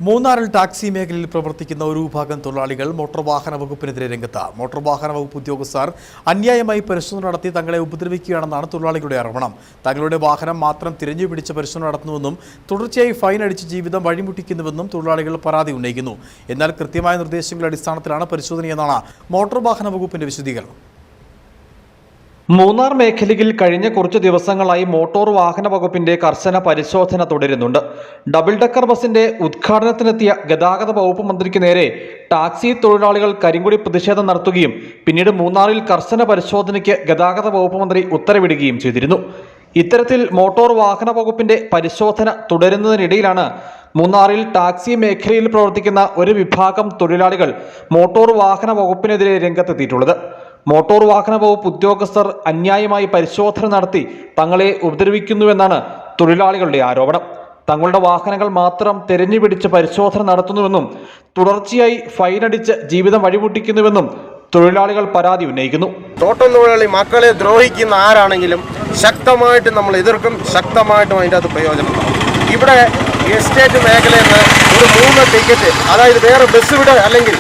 മൂന്നാറിൽ ടാക്സി മേഖലയിൽ പ്രവർത്തിക്കുന്ന ഒരു വിഭാഗം തൊഴിലാളികൾ മോട്ടോർ വാഹന വകുപ്പിനെതിരെ രംഗത്ത്. മോട്ടോർ വാഹന വകുപ്പ് ഉദ്യോഗസ്ഥർ അന്യായമായി പരിശോധന നടത്തി തങ്ങളെ ഉപദ്രവിക്കുകയാണെന്നാണ് തൊഴിലാളികളുടെ ആരോപണം. തങ്ങളുടെ വാഹനം മാത്രം തിരഞ്ഞുപിടിച്ച് പരിശോധന നടത്തുന്നുവെന്നും തുടർച്ചയായി ഫൈൻ അടിച്ച് ജീവിതം വഴിമുട്ടിക്കുന്നുവെന്നും തൊഴിലാളികൾ പരാതി ഉന്നയിക്കുന്നു. എന്നാൽ കൃത്യമായ നിർദ്ദേശങ്ങളുടെ അടിസ്ഥാനത്തിലാണ് പരിശോധനയെന്നാണ് മോട്ടോർ വാഹന വകുപ്പിന്റെ വിശദീകരണം. മൂന്നാർ മേഖലയിൽ കഴിഞ്ഞ കുറച്ച് ദിവസങ്ങളായി മോട്ടോർ വാഹന വകുപ്പിന്റെ കർശന പരിശോധന തുടരുന്നുണ്ട്. ഡബിൾ ഡെക്കർ ബസിന്റെ ഉദ്ഘാടനത്തിനെത്തിയ ഗതാഗത വകുപ്പ് മന്ത്രിക്ക് നേരെ ടാക്സി തൊഴിലാളികൾ കരിങ്കൊടി പ്രതിഷേധം നടത്തുകയും പിന്നീട് മൂന്നാറിൽ കർശന പരിശോധനയ്ക്ക് ഗതാഗത വകുപ്പ് മന്ത്രി ഉത്തരവിടുകയും ചെയ്തിരുന്നു. ഇത്തരത്തിൽ മോട്ടോർ വാഹന വകുപ്പിന്റെ പരിശോധന തുടരുന്നതിനിടയിലാണ് മൂന്നാറിൽ ടാക്സി മേഖലയിൽ പ്രവർത്തിക്കുന്ന ഒരു വിഭാഗം തൊഴിലാളികൾ മോട്ടോർ വാഹന വകുപ്പിനെതിരെ രംഗത്തെത്തിയിട്ടുള്ളത്. മോട്ടോർ വാഹന വകുപ്പ് ഉദ്യോഗസ്ഥർ അന്യായമായി പരിശോധന നടത്തി തങ്ങളെ ഉപദ്രവിക്കുന്നുവെന്നാണ് തൊഴിലാളികളുടെ ആരോപണം. തങ്ങളുടെ വാഹനങ്ങൾ മാത്രം തെരഞ്ഞുപിടിച്ച് പരിശോധന നടത്തുന്നുവെന്നും തുടർച്ചയായി ഫൈനടിച്ച് ജീവിതം വഴിമുട്ടിക്കുന്നുവെന്നും തൊഴിലാളികൾ പരാതി ഉന്നയിക്കുന്നു. തോട്ടം തൊഴിലാളി മക്കളെ ദ്രോഹിക്കുന്ന ആരാണെങ്കിലും ശക്തമായിട്ട് നമ്മൾ എതിർക്കും, ശക്തമായിട്ടും അതിൻ്റെ അത് പ്രയോജനം. ഇവിടെ എസ്റ്റേറ്റ് മേഖലയിൽ നിന്ന് ഒരു 3 ടിക്കറ്റ്, അതായത് വേറെ ബസ് ഇവിടെ അല്ലെങ്കിൽ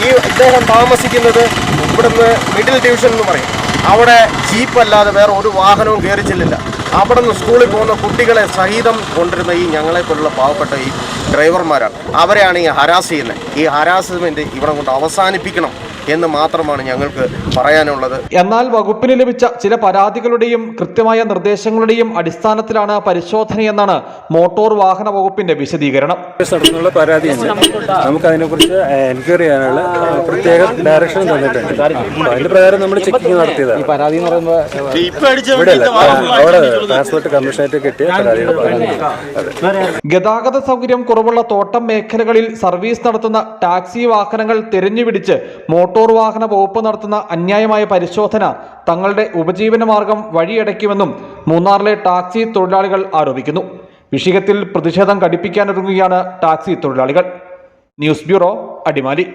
ഈ ഇദ്ദേഹം താമസിക്കുന്നത് ഇവിടുന്ന് മിഡിൽ ഡിവിഷൻ എന്ന് പറയും, അവിടെ ജീപ്പ് അല്ലാതെ വേറെ ഒരു വാഹനവും കയറി ചെല്ലില്ല. അവിടെ നിന്ന് സ്കൂളിൽ പോകുന്ന കുട്ടികളെ സഹിതം കൊണ്ടിരുന്ന ഈ ഞങ്ങളെപ്പോലുള്ള പാവപ്പെട്ട ഈ ഡ്രൈവർമാരാണ്. അവരെയാണ് ഈ ഹരാസ് ചെയ്യുന്നത്. ഈ ഹരാസ്മെൻറ്റ് ഇവിടെ കൊണ്ട് അവസാനിപ്പിക്കണം എന്ന് മാത്രമാണ് ഞങ്ങൾക്ക് പറയാനുള്ളത്. എന്നാൽ വകുപ്പിന് ലഭിച്ച ചില പരാതികളുടെയും കൃത്യമായ നിർദ്ദേശങ്ങളുടെയും അടിസ്ഥാനത്തിലാണ് പരിശോധനയെന്നാണ് മോട്ടോർ വാഹന വകുപ്പിന്റെ വിശദീകരണം. പരാതിയുണ്ട്, നമുക്ക് അതിനെക്കുറിച്ച് എൻക്വയറി ചെയ്യാനുള്ള പ്രത്യേക ഡയറക്ഷൻ തന്നിട്ടുണ്ട്. അതിന്റെ പ്രകാരം നമ്മൾ ചെക്കിംഗ് നടത്തിയതാണ്. അവിടെ ട്രാൻസ്പോർട്ട് കമ്മീഷനായിട്ട് കിട്ടിയ പരാതിയുടെ ഗതാഗത സൗകര്യം കുറവുള്ള തോട്ടം മേഖലകളിൽ സർവീസ് നടത്തുന്ന ടാക്സി വാഹനങ്ങൾ തിരഞ്ഞുപിടിച്ച് മോട്ടോർ വാഹന വകുപ്പ് നടത്തുന്ന അന്യായമായ പരിശോധന തങ്ങളുടെ ഉപജീവന മാർഗം വഴിയടയ്ക്കുമെന്നും മൂന്നാറിലെ ടാക്സി തൊഴിലാളികൾ ആരോപിക്കുന്നു. വിഷയത്തിൽ പ്രതിഷേധം കടുപ്പിക്കാനൊരുങ്ങുകയാണ് ടാക്സി തൊഴിലാളികൾ. News bureau, Adimali.